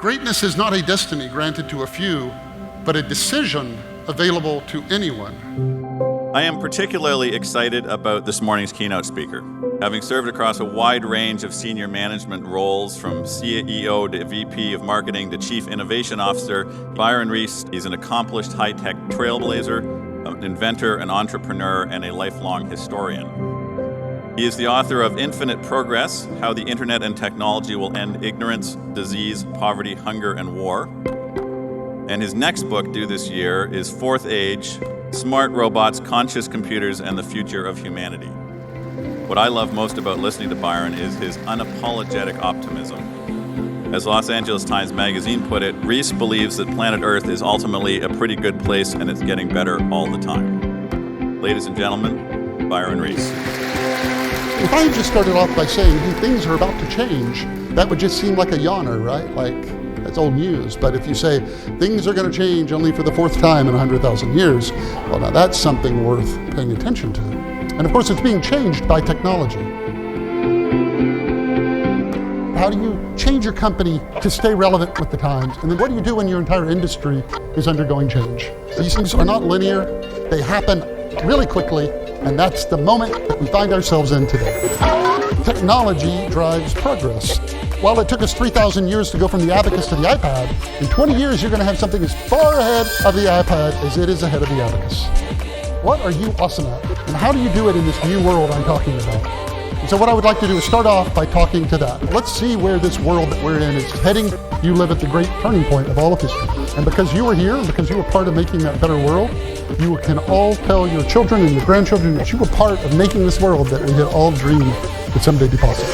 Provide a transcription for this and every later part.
Greatness is not a destiny granted to a few, but a decision available to anyone. I am particularly excited about this morning's keynote speaker. Having served across a wide range of senior management roles, from CEO to VP of Marketing to Chief Innovation Officer, Byron Reese is an accomplished high-tech trailblazer, an inventor, an entrepreneur, and a lifelong historian. He is the author of Infinite Progress: How the Internet and Technology Will End Ignorance, Disease, Poverty, Hunger, and War. And his next book, due this year, is Fourth Age: Smart Robots, Conscious Computers, and the Future of Humanity. What I love most about listening to Byron is his unapologetic optimism. As Los Angeles Times Magazine put it, Reese believes that planet Earth is ultimately a pretty good place and it's getting better all the time. Ladies and gentlemen, Byron Reese. If I just started off by saying, hey, things are about to change, that would just seem like a yawner, right? Like, that's old news. But if you say, things are going to change only for the fourth time in 100,000 years, well, now that's something worth paying attention to. And of course, it's being changed by technology. How do you change your company to stay relevant with the times? And then what do you do when your entire industry is undergoing change? These things are not linear. They happen really quickly. And that's the moment that we find ourselves in today. Technology drives progress. While it took us 3,000 years to go from the abacus to the iPad, in 20 years you're going to have something as far ahead of the iPad as it is ahead of the abacus. What are you awesome at? And how do you do it in this new world I'm talking about? And so what I would like to do is start off by talking to that. Let's see where this world that we're in is heading. You live at the great turning point of all of history. And because you were here, and because you were part of making that better world, you can all tell your children and your grandchildren that you were part of making this world that we had all dreamed would someday be possible.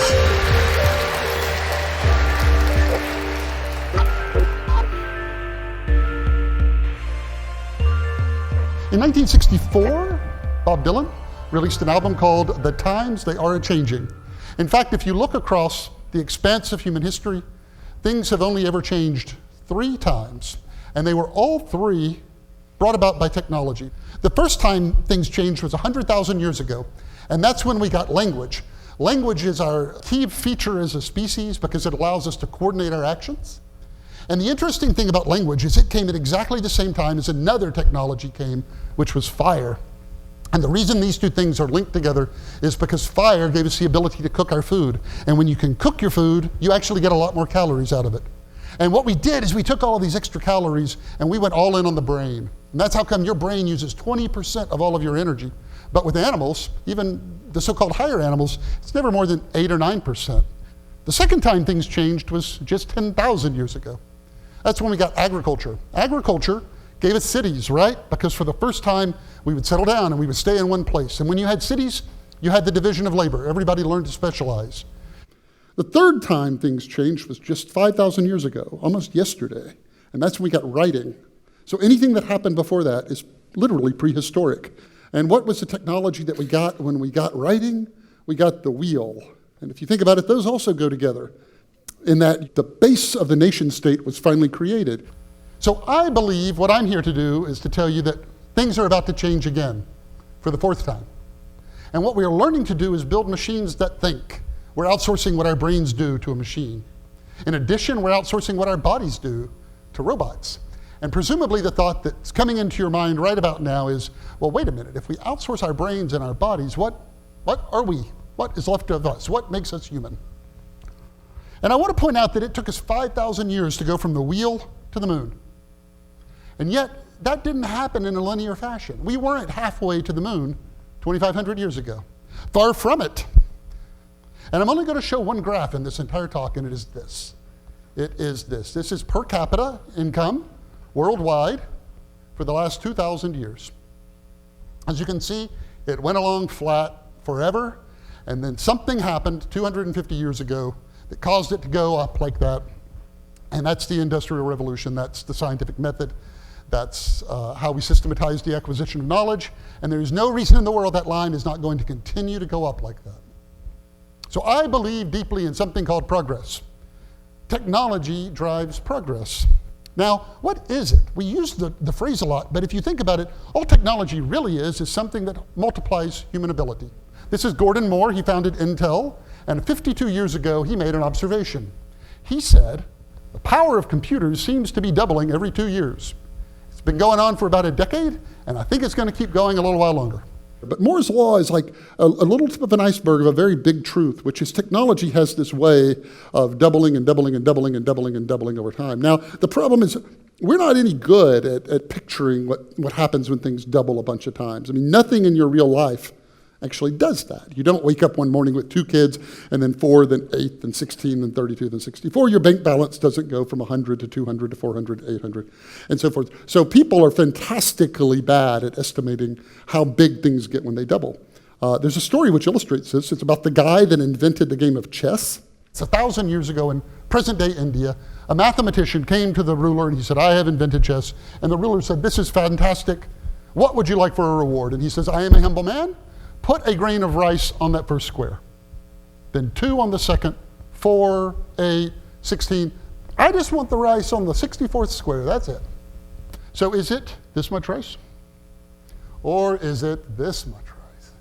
In 1964, Bob Dylan released an album called The Times They Are A-Changing. In fact, if you look across the expanse of human history, things have only ever changed 3 times, and they were all 3 brought about by technology. The first time things changed was 100,000 years ago, and that's when we got language. Language is our key feature as a species because it allows us to coordinate our actions. And the interesting thing about language is it came at exactly the same time as another technology came, which was fire. And the reason these 2 things are linked together is because fire gave us the ability to cook our food. And when you can cook your food, you actually get a lot more calories out of it. And what we did is we took all of these extra calories and we went all in on the brain. And that's how come your brain uses 20% of all of your energy. But with animals, even the so-called higher animals, it's never more than 8 or 9%. The second time things changed was just 10,000 years ago. That's when we got agriculture. Agriculture gave us cities, right? Because for the first time, we would settle down and we would stay in one place. And when you had cities, you had the division of labor. Everybody learned to specialize. The third time things changed was just 5,000 years ago, almost yesterday. And that's when we got writing. So anything that happened before that is literally prehistoric. And what was the technology that we got when we got writing? We got the wheel. And if you think about it, those also go together in that the base of the nation state was finally created. So I believe what I'm here to do is to tell you that things are about to change again for the 4th time. And what we are learning to do is build machines that think. We're outsourcing what our brains do to a machine. In addition, we're outsourcing what our bodies do to robots. And presumably the thought that's coming into your mind right about now is, well, wait a minute, if we outsource our brains and our bodies, what are we? What is left of us? What makes us human? And I want to point out that it took us 5,000 years to go from the wheel to the moon. And yet, that didn't happen in a linear fashion. We weren't halfway to the moon 2,500 years ago. Far from it. And I'm only going to show one graph in this entire talk, and it is this. It is this. This is per capita income worldwide for the last 2,000 years. As you can see, it went along flat forever, and then something happened 250 years ago that caused it to go up like that. And that's the Industrial Revolution. That's the scientific method. That's how we systematize the acquisition of knowledge. And there's no reason in the world that line is not going to continue to go up like that. So I believe deeply in something called progress. Technology drives progress. Now, what is it? We use the phrase a lot, but if you think about it, all technology really is something that multiplies human ability. This is Gordon Moore. He founded Intel, and 52 years ago, he made an observation. He said, The power of computers seems to be doubling every 2 years. It's been going on for about a decade, and I think it's going to keep going a little while longer. But Moore's law is like a little tip of an iceberg of a very big truth, which is technology has this way of doubling and doubling and doubling and doubling and doubling over time. Now, the problem is we're not any good at picturing what happens when things double a bunch of times. I mean, nothing in your real life actually does that. You don't wake up one morning with 2 kids, and then 4, then 8, then 16, then 32, then 64. Your bank balance doesn't go from 100 to 200 to 400 to 800, and so forth. So people are fantastically bad at estimating how big things get when they double. There's a story which illustrates this. It's about the guy that invented the game of chess. It's 1,000 years ago in present-day India. A mathematician came to the ruler, and he said, I have invented chess. And the ruler said, this is fantastic. What would you like for a reward? And he says, I am a humble man. Put a grain of rice on that first square, then 2 on the second, 4, 8, 16. I just want the rice on the 64th square, that's it. So is it this much rice? Or is it this much rice?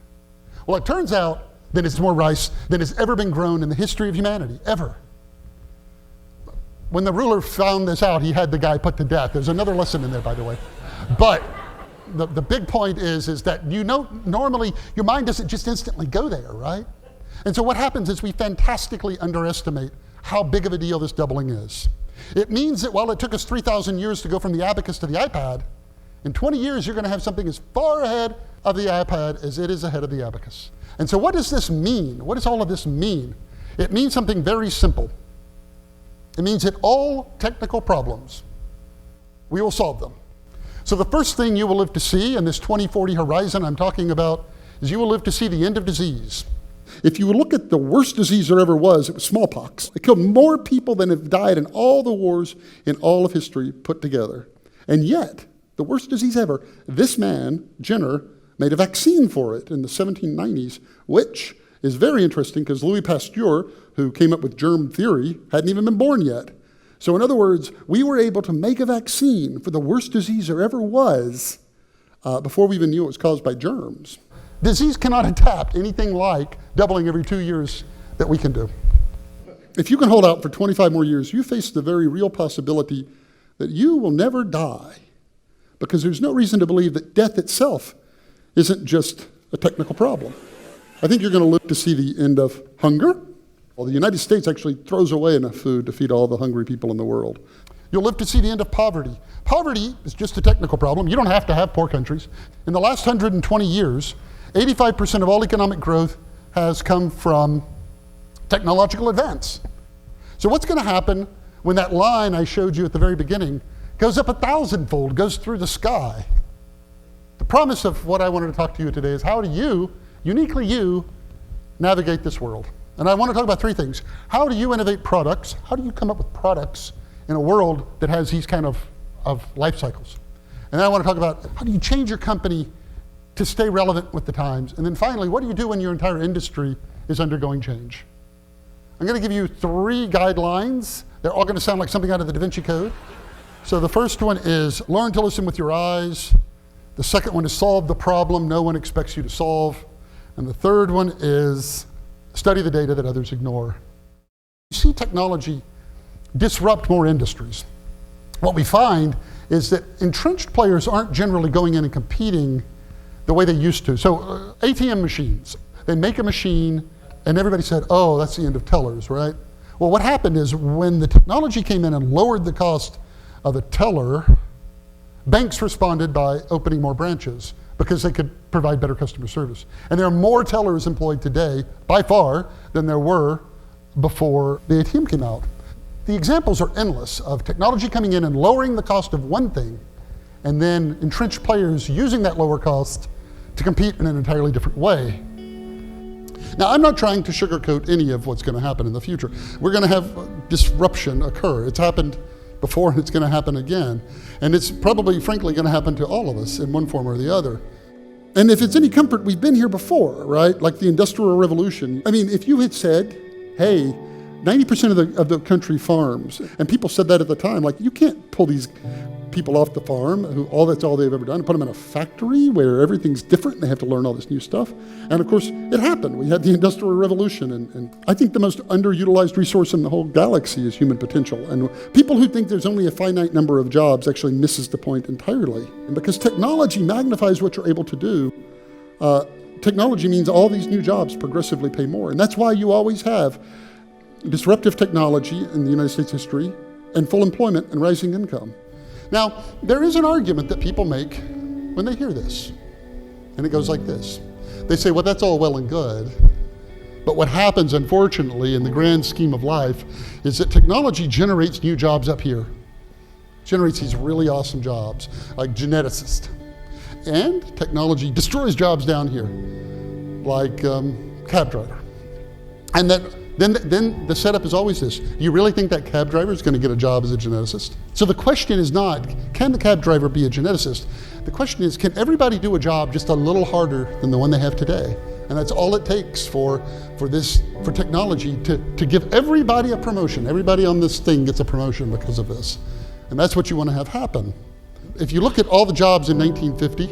Well, it turns out that it's more rice than has ever been grown in the history of humanity, ever. When the ruler found this out, he had the guy put to death. There's another lesson in there, by the way. But the big point is that normally your mind doesn't just instantly go there, right? And so what happens is we fantastically underestimate how big of a deal this doubling is. It means that while it took us 3,000 years to go from the abacus to the iPad, in 20 years you're going to have something as far ahead of the iPad as it is ahead of the abacus. And so what does this mean? What does all of this mean? It means something very simple. It means that all technical problems, we will solve them. So the first thing you will live to see in this 2040 horizon I'm talking about is you will live to see the end of disease. If you look at the worst disease there ever was, it was smallpox. It killed more people than have died in all the wars in all of history put together. And yet, the worst disease ever, this man, Jenner, made a vaccine for it in the 1790s, which is very interesting because Louis Pasteur, who came up with germ theory, hadn't even been born yet. So in other words, we were able to make a vaccine for the worst disease there ever was before we even knew it was caused by germs. Disease cannot adapt anything like doubling every 2 years that we can do. If you can hold out for 25 more years, you face the very real possibility that you will never die, because there's no reason to believe that death itself isn't just a technical problem. I think you're going to live to see the end of hunger. Well, the United States actually throws away enough food to feed all the hungry people in the world. You'll live to see the end of poverty. Poverty is just a technical problem. You don't have to have poor countries. In the last 120 years, 85% of all economic growth has come from technological advance. So what's going to happen when that line I showed you at the very beginning goes up 1,000-fold, goes through the sky? The promise of what I wanted to talk to you today is how do you, uniquely you, navigate this world? And I want to talk about 3 things. How do you innovate products? How do you come up with products in a world that has these kind of life cycles? And then I want to talk about how do you change your company to stay relevant with the times? And then finally, what do you do when your entire industry is undergoing change? I'm going to give you 3 guidelines. They're all going to sound like something out of the Da Vinci Code. So the first one is learn to listen with your eyes. The second one is solve the problem no one expects you to solve. And the third one is study the data that others ignore. You see technology disrupt more industries. What we find is that entrenched players aren't generally going in and competing the way they used to. So ATM machines, they make a machine and everybody said, oh, that's the end of tellers, right? Well, what happened is when the technology came in and lowered the cost of a teller, banks responded by opening more branches because they could provide better customer service. And there are more tellers employed today, by far, than there were before the ATM came out. The examples are endless of technology coming in and lowering the cost of one thing, and then entrenched players using that lower cost to compete in an entirely different way. Now, I'm not trying to sugarcoat any of what's going to happen in the future. We're going to have disruption occur. It's happened before and it's going to happen again. And it's probably, frankly, going to happen to all of us in one form or the other. And if it's any comfort, we've been here before, right? Like the Industrial Revolution. I mean, if you had said, hey, 90% of the country farms, and people said that at the time, like, you can't pull these people off the farm who that's all they've ever done, put them in a factory where everything's different and they have to learn all this new stuff. And of course, it happened. We had the Industrial Revolution, and I think the most underutilized resource in the whole galaxy is human potential. And people who think there's only a finite number of jobs actually misses the point entirely. And because technology magnifies what you're able to do, technology means all these new jobs progressively pay more. And that's why you always have disruptive technology in the United States history and full employment and rising income. Now, there is an argument that people make when they hear this, and it goes like this. They say, well, that's all well and good, but what happens, unfortunately, in the grand scheme of life, is that technology generates new jobs up here, generates these really awesome jobs, like geneticist, and technology destroys jobs down here, like cab driver. And then the setup is always this. You really think that cab driver is going to get a job as a geneticist? So the question is not, can the cab driver be a geneticist? The question is, can everybody do a job just a little harder than the one they have today? And that's all it takes for technology to give everybody a promotion. Everybody on this thing gets a promotion because of this. And that's what you want to have happen. If you look at all the jobs in 1950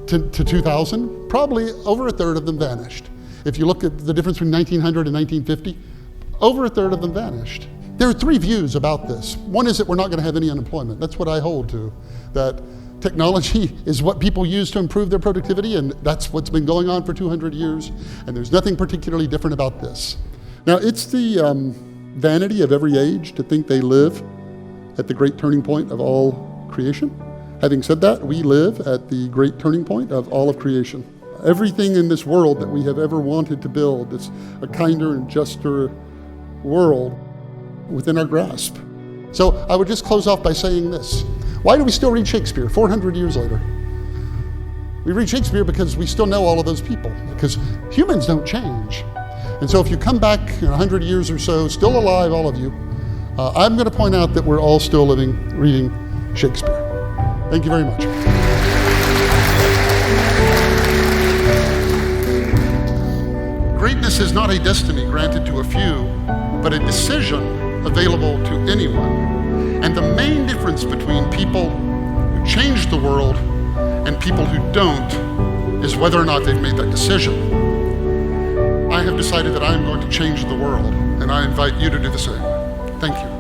to 2000, probably over a third of them vanished. If you look at the difference between 1900 and 1950, over a third of them vanished. There are three views about this. One is that we're not going to have any unemployment. That's what I hold to, that technology is what people use to improve their productivity, and that's what's been going on for 200 years, and there's nothing particularly different about this. Now, it's the vanity of every age to think they live at the great turning point of all creation. Having said that, we live at the great turning point of all of creation. Everything in this world that we have ever wanted to build is a kinder and juster world within our grasp. So I would just close off by saying this. Why do we still read Shakespeare 400 years later? We read Shakespeare because we still know all of those people, because humans don't change. And so if you come back in 100 years or so, still alive, all of you, I'm going to point out that we're all still reading Shakespeare. Thank you very much. Greatness is not a destiny granted to a few, but a decision available to anyone. And the main difference between people who change the world and people who don't is whether or not they've made that decision. I have decided that I am going to change the world, and I invite you to do the same. Thank you.